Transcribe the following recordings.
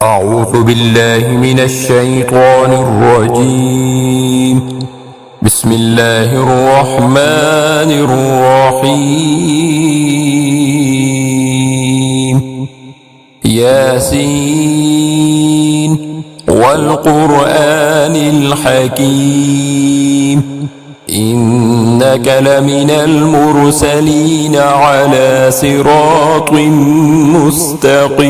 أعوذ بالله من الشيطان الرجيم. بسم الله الرحمن الرحيم. ياسين والقرآن الحكيم إنك لمن المرسلين على صراط مستقيم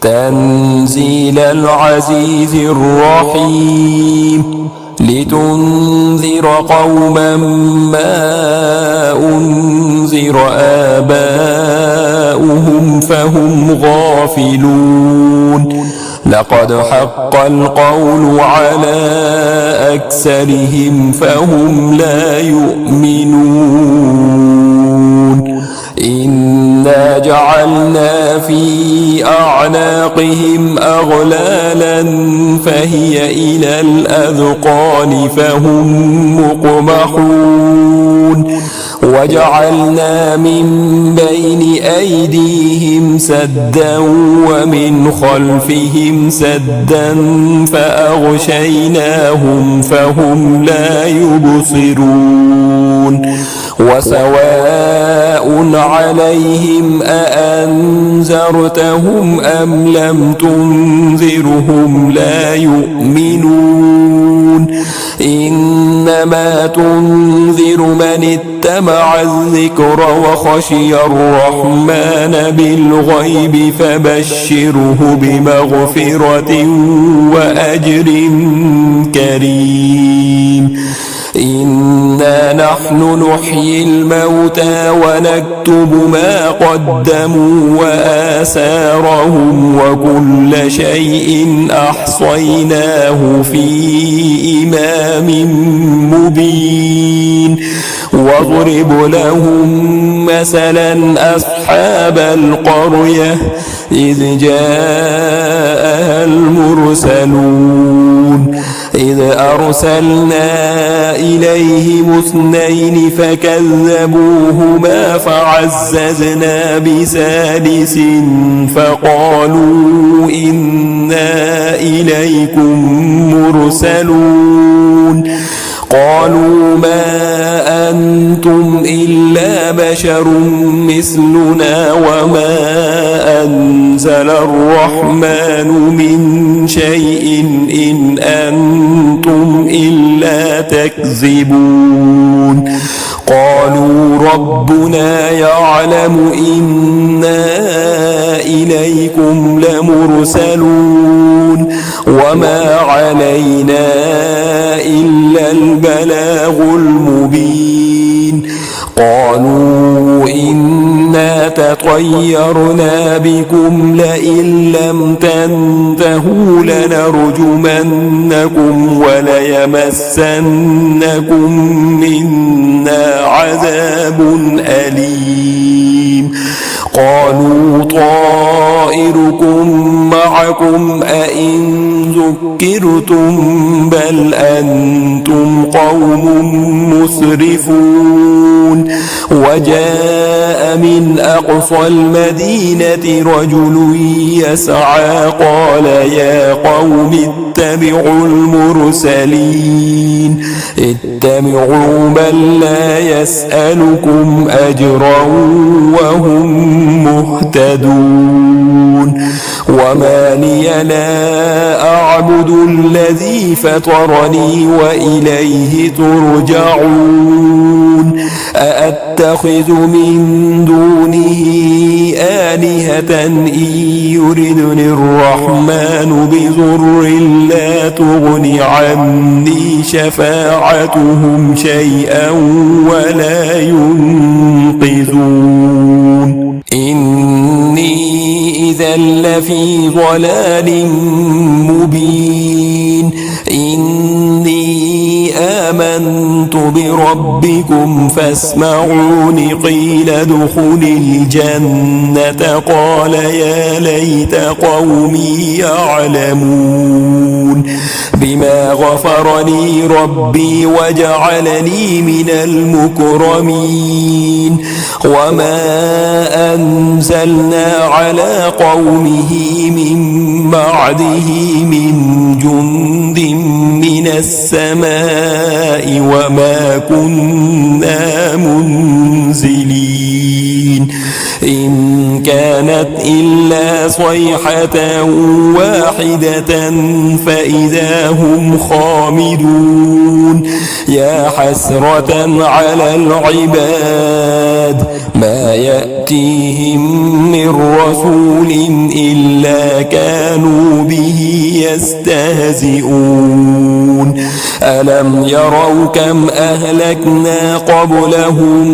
تنزيل العزيز الرحيم لتنذر قوما ما أنذر آباؤهم فهم غافلون لقد حق القول على أكثرهم فهم لا يؤمنون إنا جعلنا في أعناقهم أغلالا فهي إلى الأذقان فهم مقمحون وجعلنا من بين أيديهم سدا ومن خلفهم سدا فأغشيناهم فهم لا يبصرون وسواء عليهم أأنذرتهم أم لم تنذرهم لا يؤمنون إنما تنذر من اتبع الذكر وخشي الرحمن بالغيب فبشره بمغفرة وأجر كريم إنا نحن نحيي الموتى ونكتب ما قدموا وآثارهم وكل شيء أحصيناه في إمام مبين واضرب لهم مثلا أصحاب القرية إذ جاءها المرسلون إذ أرسلنا إليهم اثنين فكذبوهما فعززنا بثالث فقالوا إنا إليكم مرسلون قالوا ما أنتم إلا بشر مثلنا وما أنزل الرحمن من شيء إن أنتم إلا تكذبون قالوا ربنا يعلم إنا إليكم لمرسلون وما علينا إلا البلاغ المبين قالوا إنا تطيرنا بكم لئن لم تنتهوا لنرجمنكم وليمسنكم منا عذاب أليم قالوا طائركم معكم أئن ذكرتم بل أنتم قوم مسرفون وجاء من أقصى المدينة رجل يسعى قال يا قوم اتبعوا المرسلين اتبعوا من لا يسألكم أجرا وهم مهتدون وما لي لا أعبد الذي فطرني وإليه ترجعون أأتخذ من دونه آلهة إن يردني الرحمن بضر لا تغن عني شفاعتهم شيئا ولا ينقذون إني إذا لفي ضلال مبين إني آمنت بربكم فاسمعون قيل ادخل الجنة قال يا ليت قومي يعلمون بما غفر لي ربي وجعلني من المكرمين وما أنزلنا على قومه من بعده من جند من السماء وما كنا منزلين إن كانت إلا صيحة واحدة فإذا هم خامدون يا حسرة على العباد ما يأتيهم من رسول إلا كانوا به يستهزئون ألم يروا كم أهلكنا قبلهم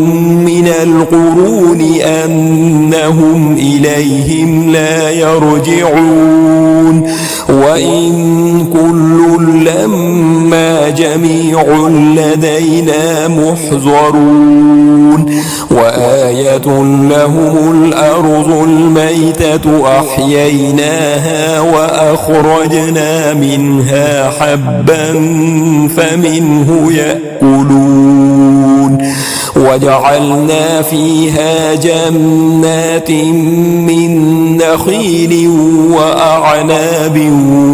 من القرون أنهم إليهم لا يرجعون وإن كل لما جميع لدينا محضرون وآية لهم الأرض الميتة أحييناها وأخرجنا منها حبا فمنه يأكلون وجعلنا فيها جنات من نخيل وأعناب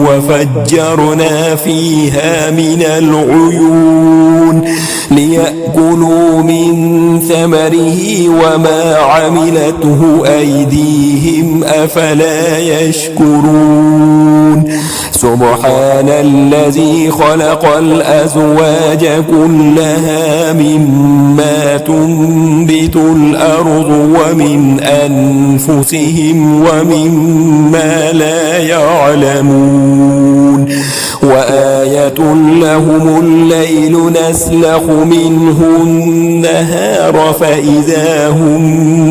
وفجرنا فيها من العيون ليأكلوا من ثمره وما عملته أيديهم أفلا يشكرون سبحان الذي خلق الأزواج كلها مما تنبت الأرض ومن أنفسهم ومما لا يعلمون وآية لهم الليل نسلخ منه النهار فإذا هم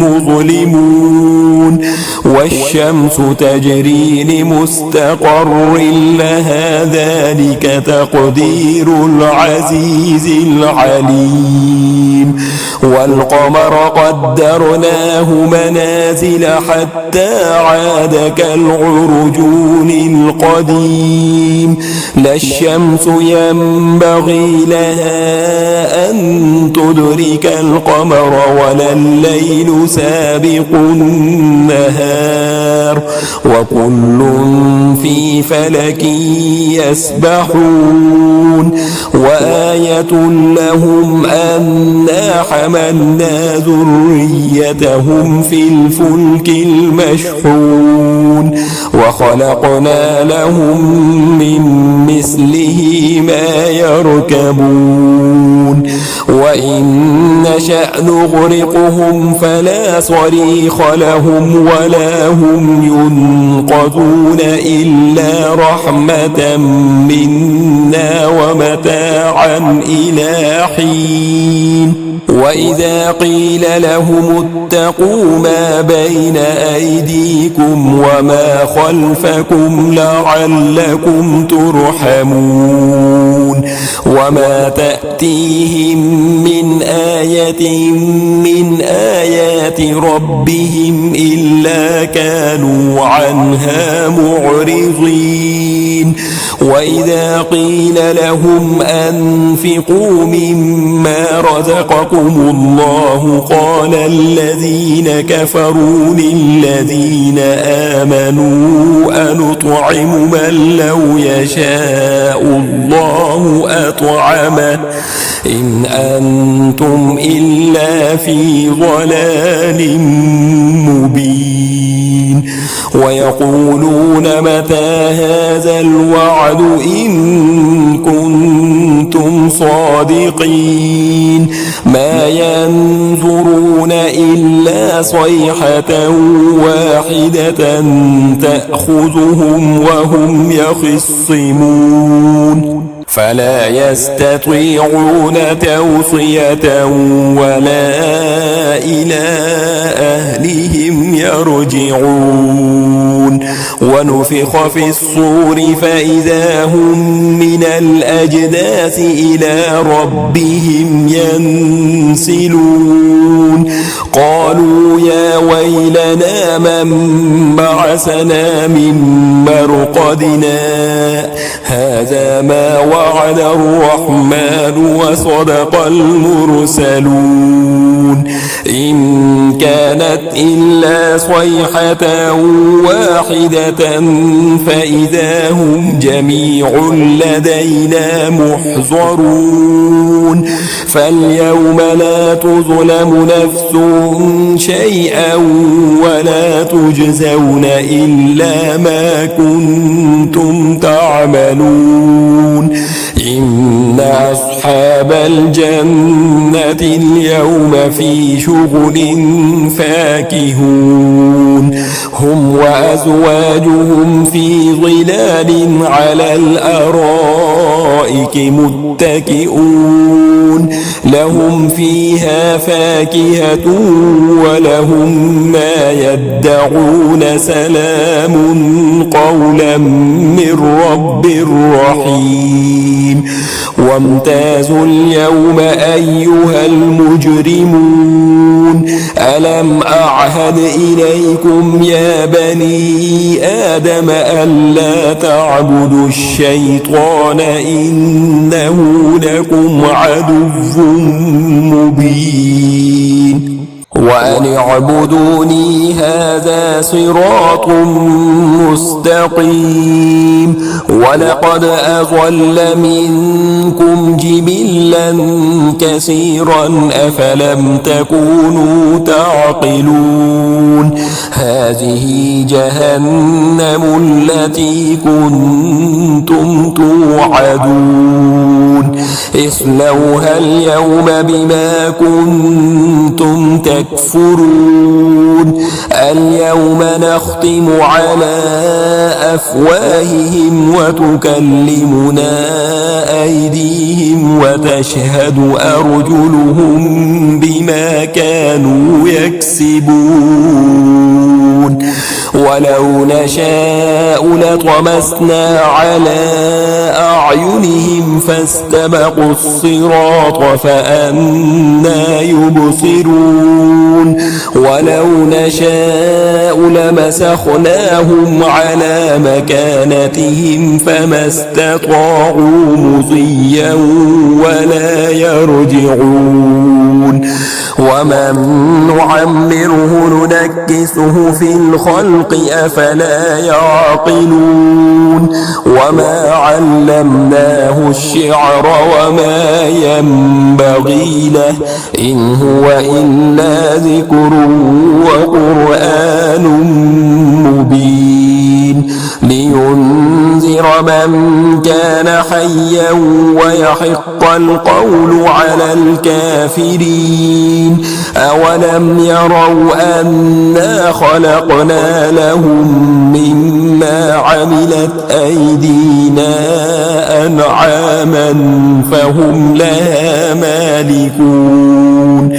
مظلمون والشمس تجري لمستقر لها ذلك تقدير العزيز العليم والقمر قدرناه منازل حتى عاد كالعرجون القديم لا الشمس ينبغي لها أن تدرك القمر ولا الليل سابق النهار وكل في فلك يسبحون وآية لهم أنا حملنا ذريتهم في الفلك المشحون وخلقنا لهم من مثله ما يركبون وإن نشأ نغرقهم فلا صريخ لهم ولا هم ينقذون إلا رحمة منا ومتاعا إلى حين وإذا قيل لهم اتقوا ما بين أيديكم وما خلفكم لعلكم ترحمون وما تأتيهم من آية من آيات ربهم إلا كانوا عنها معرضين وإذا قيل لهم أنفقوا مما رزقكم الله قال الذين كفروا للذين آمنوا أنطعم من لو يشاء الله أطعمه إن أنتم إلا في ضلال مبين ويقولون متى هذا الوعد إن كنتم صادقين ما ينظرون إلا صيحة واحدة تأخذهم وهم يخصمون فلا يستطيعون توصية ولا إلى أهلهم يرجعون ونفخ في الصور فإذا هم من الأجداث إلى ربهم ينسلون قالوا يا ويلنا من بعثنا من مرقدنا هذا ما وعد الرحمن وصدق المرسلون إن كانت إلا صيحة واحدة فإذا هم جميع لدينا محضرون فاليوم لا تظلم نفس شيئا ولا تجزون إلا ما كنتم تعملون إن أصحاب الجنة اليوم في شغل فاكهون هم وأزواجهم في ظلال على الأرائك متكئون لهم فيها فاكهة ولهم ما يدعون سلام قولا من رب رحيم وامتازوا اليوم أيها المجرمون ألم أعهد إليكم يا بني آدم ألا تعبدوا الشيطان إنه لكم عدو مبين وأن اعبدوني هذا صراط مستقيم ولقد أضل منكم جبلا كثيرا أفلم تكونوا تعقلون هذه جهنم التي كنتم توعدون اصلوها اليوم بما كنتم تكفرون اليوم نختم على أفواههم وتكلمنا أيديهم وتشهد أرجلهم بما كانوا يكسبون ولو نشاء لطمسنا على أعينهم فاستبقوا الصراط فأنى يبصرون ولو نشاء لمسخناهم على مكانتهم فما استطاعوا مضيا ولا يرجعون ومن نعمره ننكسه في الخلق أفلا يعقلون وما علمناه الشعر وما ينبغي له إن هو إلا ذكر وقرآن مبين لينذر من كان حيا ويحق القول على الكافرين أولم يروا أنا خلقنا لهم مما عملت أيدينا أنعاما فهم لها مالكون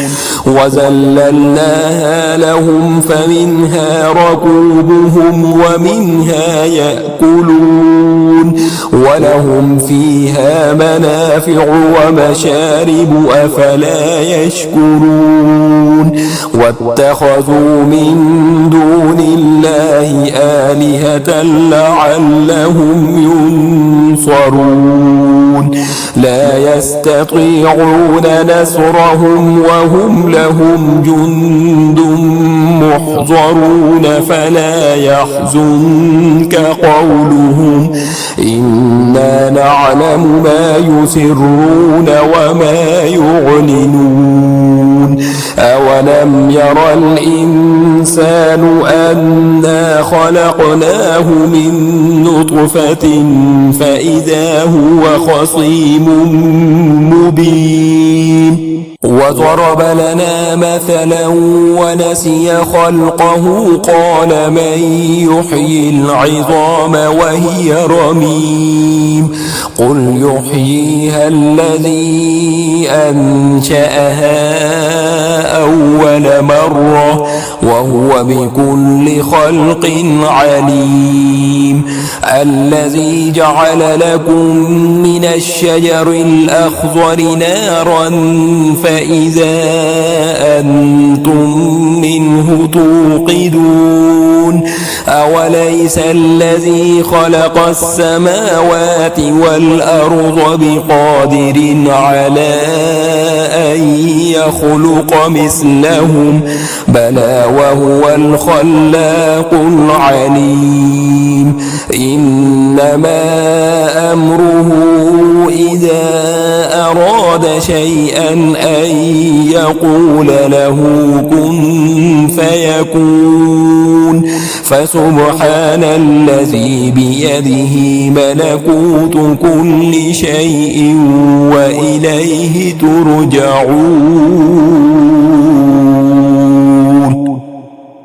وذللناها لهم فمنها ركوبهم ومنها يأكلون ولهم فيها منافع ومشارب أفلا يشكرون واتخذوا من دون الله آلهة لعلهم ينصرون لا يستطيعون نصرهم وهم لهم جند محضرون فلا يحزنك قولهم إنا نعلم ما يسرون وما يعلنون أولم ير الإنسان أنا خلقناه من نطفة فإذا هو خصيم مبين وضرب لنا مثلا ونسي خلقه قال من يحيي العظام وهي رميم قل يحييها الذي أنشأها أول مرة وهو بكل خلق عليم. الذي جعل لكم من الشجر الأخضر نارا فإذا أنتم منه توقدون. أوليس الذي خلق السماوات والأرض بقادر على أن يخلق مثلهم بلى وهو الخلاق العليم. إنما أمره إذا أراد شيئا أن يقول له كن فيكون. فسبحان الذي بيده ملكوت كل شيء وإليه ترجعون.